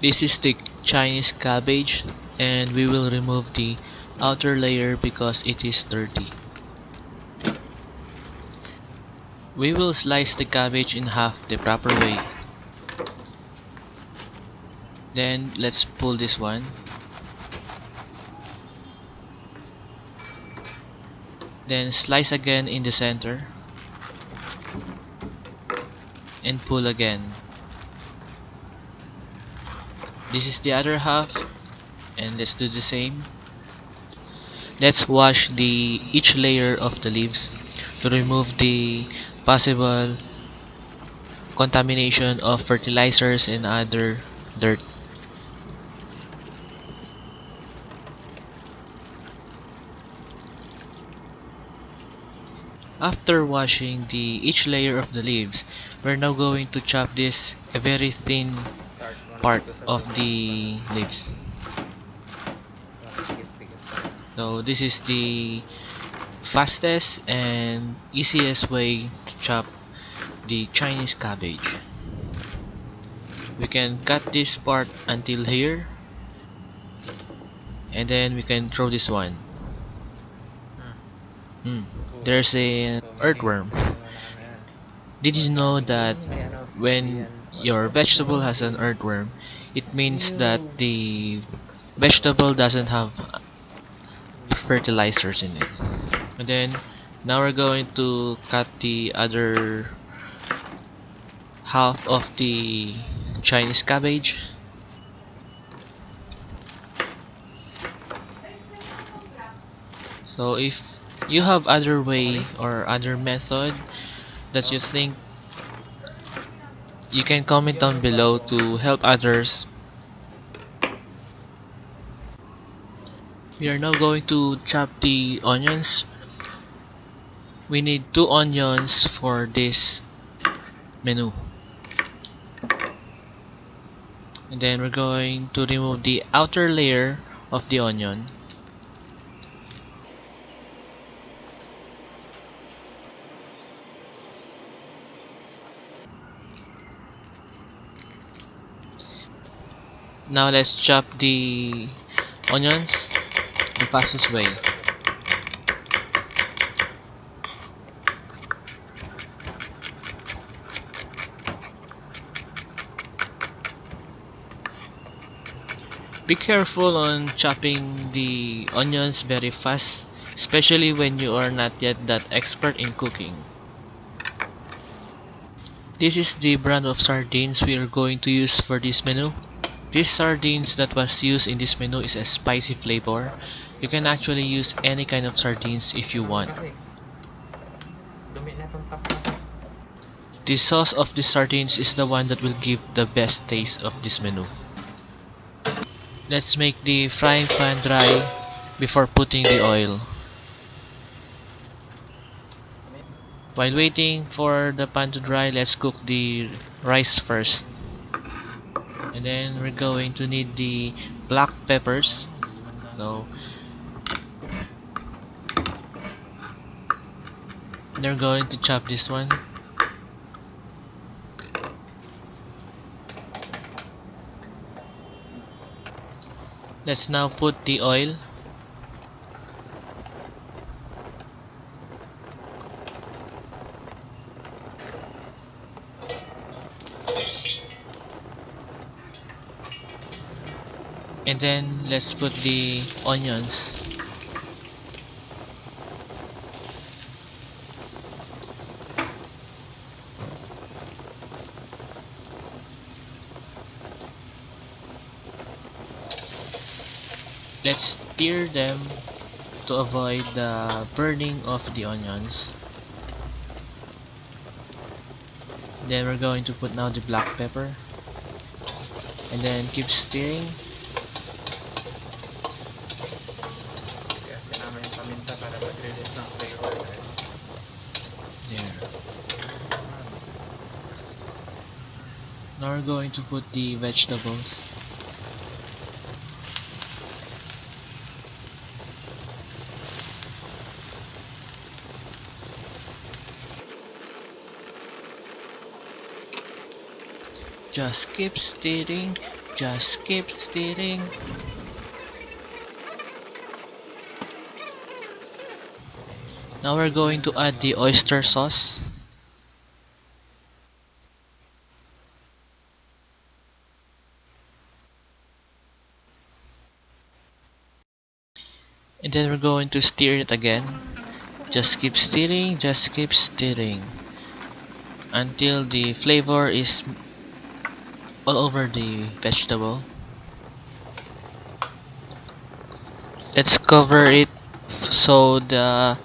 This is the Chinese cabbage, and we will remove the outer layer because it is dirty. We will slice the cabbage in half the proper way. Then let's pull this one. Then slice again in the center. And pull again. This is the other half, and let's do the same. Let's wash each layer of the leaves to remove the possible contamination of fertilizers and other dirt. After washing each layer of the leaves, we're now going to chop this a very thin part of the leaves. So this is the fastest and easiest way to chop the Chinese cabbage. We can cut this part until here, and then we can throw this one. There's an earthworm. Did you know that when your vegetable has an earthworm, it means that the vegetable doesn't have fertilizers in it? And then now we're going to cut the other half of the Chinese cabbage. So if you have other way or other method that you think, you can comment down below to help others. We are now going to chop the onions. We need 2 onions for this menu. And then we're going to remove the outer layer of the onion. Now let's chop the onions the fastest way. Be careful on chopping the onions very fast, especially when you are not yet that expert in cooking. This is the brand of sardines we are going to use for this menu. This sardines that was used in this menu is a spicy flavor. You can actually use any kind of sardines if you want. The sauce of the sardines is the one that will give the best taste of this menu. Let's make the frying pan dry before putting the oil. While waiting for the pan to dry, let's cook the rice first. And then we're going to need the black peppers. So they're going to chop this one. Let's now put the oil. And then let's put the onions. Let's stir them to avoid the burning of the onions. Then we're going to put now the black pepper. And then keep stirring. There. Now we're going to put the vegetables. Just keep stirring Just keep stirring. Now we're going to add the oyster sauce. And then we're going to stir it again. Just keep stirring until the flavor is all over the vegetable. Let's cover it so the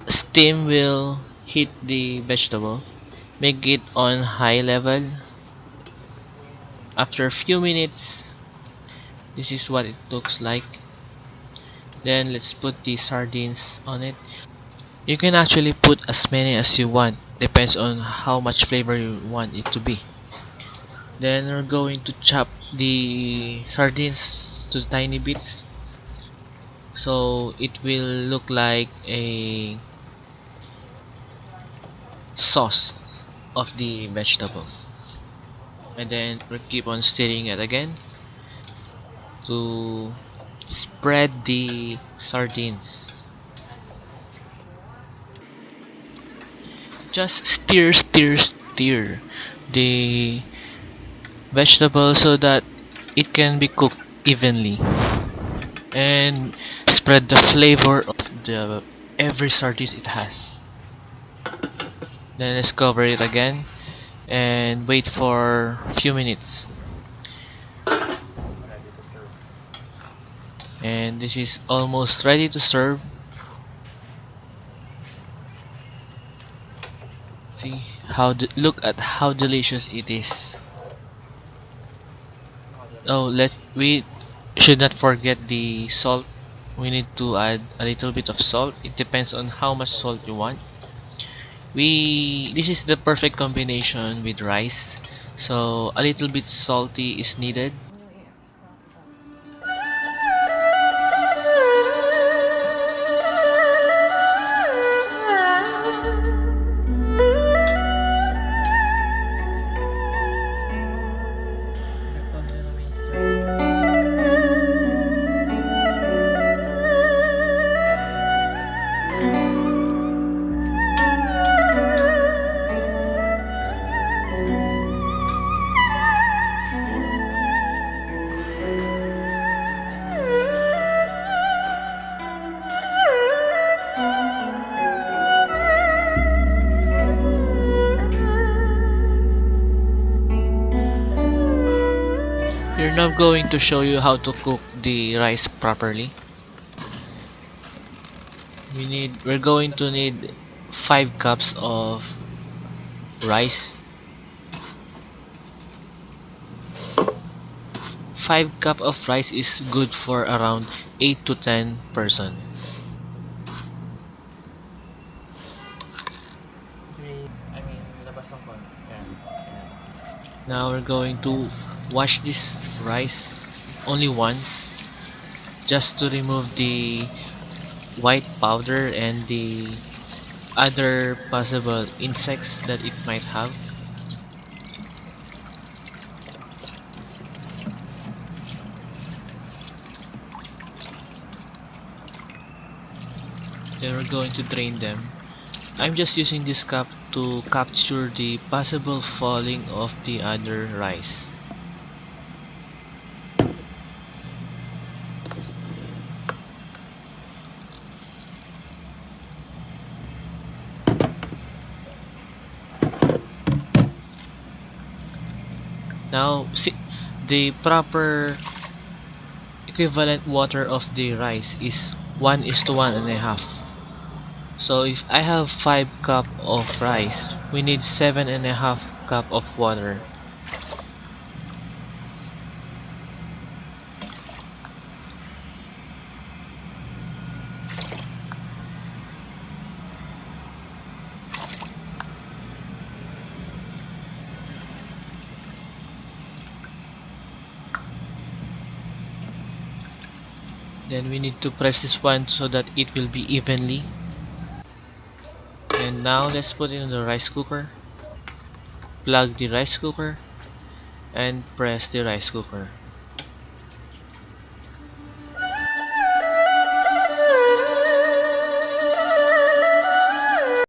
steam will hit the vegetable. Make it on high level. After a few minutes, this is what it looks like. Then let's put the sardines on it. You can actually put as many as you want, depends on how much flavor you want it to be. Then we're going to chop the sardines to tiny bits so it will look like a sauce of the vegetables. And then we keep on stirring it again to spread the sardines. Just stir the vegetable so that it can be cooked evenly and spread the flavor of the every sardines it has. Then let's cover it again and wait for a few minutes. And this is almost ready to serve. See how look at how delicious it is. Oh, we should not forget the salt. We need to add a little bit of salt. It depends on how much salt you want. This is the perfect combination with rice, so a little bit salty is needed. We're now going to show you how to cook the rice properly. We're going to need 5 cups of rice. 5 cup of rice is good for around 8 to 10 person. Now we're going to wash this rice only once, just to remove the white powder and the other possible insects that it might have. Then we're going to drain them. I'm just using this cup to capture the possible falling of the other rice. Now, see, the proper equivalent water of the rice is 1:1.5. So if I have 5 cup of rice, we need 7.5 cup of water. Then we need to press this one so that it will be evenly. And now let's put it in the rice cooker. Plug the rice cooker and press the rice cooker.